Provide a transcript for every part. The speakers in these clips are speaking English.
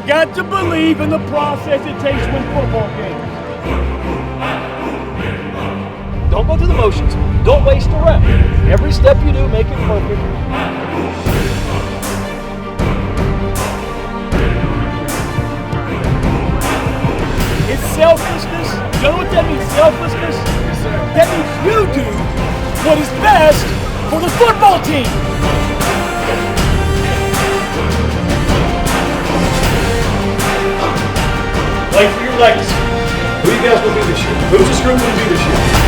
I've got to believe in the process it takes to win football games. Don't go through the motions. Don't waste a rep. Every step you do, make it perfect. It's selflessness. You know what that means, selflessness? That means you do what is best for the football team. Play for your legacy. Who you guys will be this year? Who's this group going to be this year?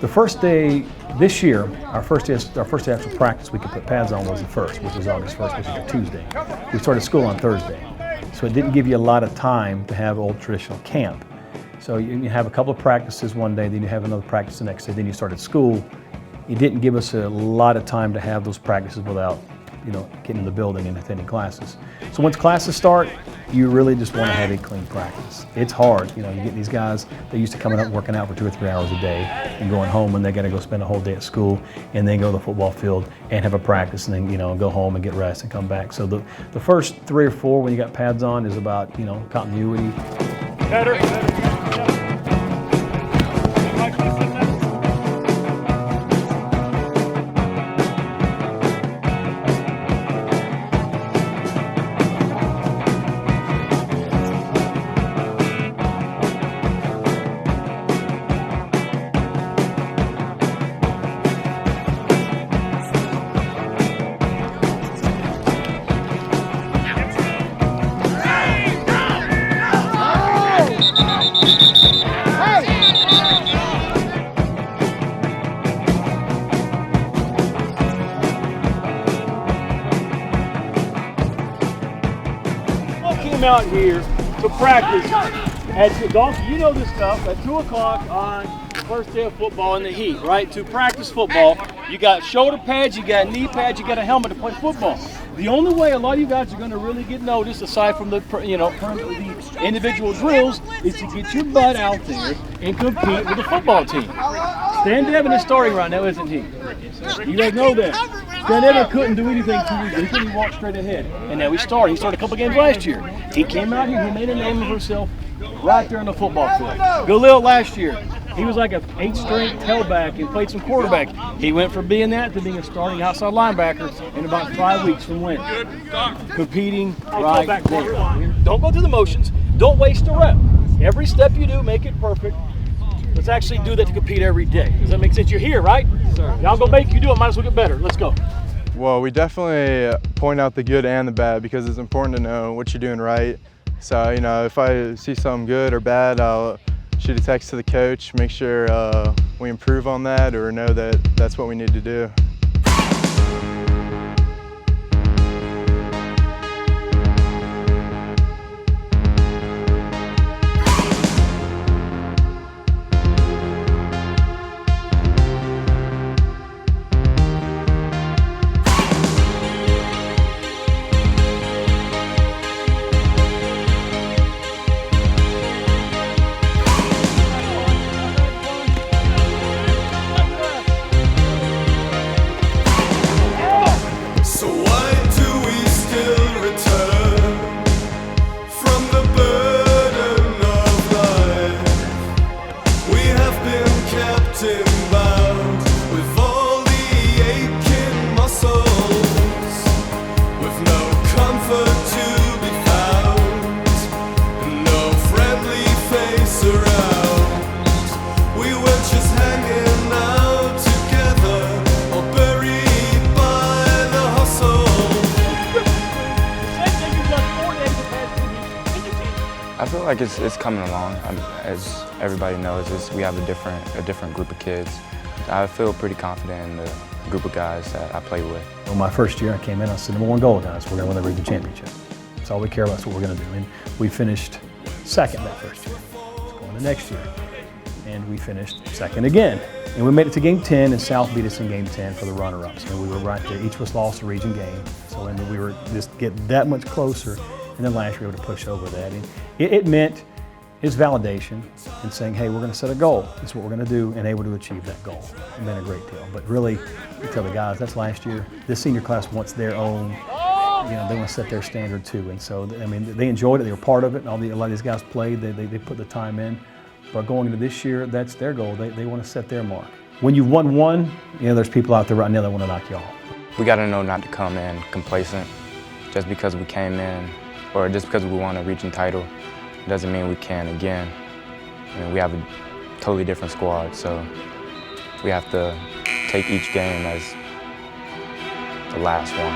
The first day this year, our first day actual practice we could put pads on was the 1st, which was August 1st, which is a Tuesday. We started school on Thursday. So it didn't give you a lot of time to have old traditional camp. So you have a couple of practices one day, then you have another practice the next day, then you started school. It didn't give us a lot of time to have those practices without, getting in the building and attending classes. So once classes start, you really just want to have a clean practice. It's hard, you get these guys, they used to coming up working out for 2 or 3 hours a day and going home and they got to go spend a whole day at school and then go to the football field and have a practice and then, go home and get rest and come back. So the first 3 or 4 when you got pads on is about, continuity. Better. Out here to practice at Donkey, you know this stuff, at 2 o'clock on the first day of football in the heat, right? To practice football, you got shoulder pads, you got knee pads, you got a helmet to play football. The only way a lot of you guys are going to really get noticed, aside from the the individual drills, is to get your butt out there and compete with the football team. Stan Devin is starting right now, isn't he? You guys know that. Stan Devin couldn't do anything too easy. He couldn't even walk straight ahead. And now he started a couple games last year. He came out here, he made a name of himself right there on the football field. Galil last year, he was like an 8th-string tailback and played some quarterback. He went from being that to being a starting outside linebacker in about 5 weeks from when? Competing right there. Don't go through the motions. Don't waste a rep. Every step you do, make it perfect. Let's actually do that to compete every day. Does that make sense? You're here, right? Sir. Y'all gonna make you do it, might as well get better. Let's go. Well, we definitely point out the good and the bad because it's important to know what you're doing right. So, if I see something good or bad, I'll shoot a text to the coach, make sure we improve on that or know that that's what we need to do. I feel like it's coming along. As everybody knows, we have a different group of kids. I feel pretty confident in the group of guys that I play with. Well, my first year I came in, I said, #1 goal, guys, we're going to win the region championship. That's all we care about, that's what we're going to do. And we finished second that first year. Let's go into next year. And we finished second again. And we made it to game 10, and South beat us in game 10 for the runner-ups. And we were right there. Each of us lost a region game. So and we were just getting that much closer. And then last year we were able to push over that. And it meant it's validation and saying, hey, we're going to set a goal. That's what we're going to do, and able to achieve that goal. It meant a great deal. But really, I tell the guys, that's last year. This senior class wants their own, they want to set their standard too. And so, I mean, they enjoyed it. They were part of it. A lot of these guys played. They put the time in. But going into this year, that's their goal. They want to set their mark. When you've won one, there's people out there right now that want to knock you off. We got to know not to come in complacent. Just because we came in, or just because we won a region title, doesn't mean we can again. I mean, we have a totally different squad, so we have to take each game as the last one.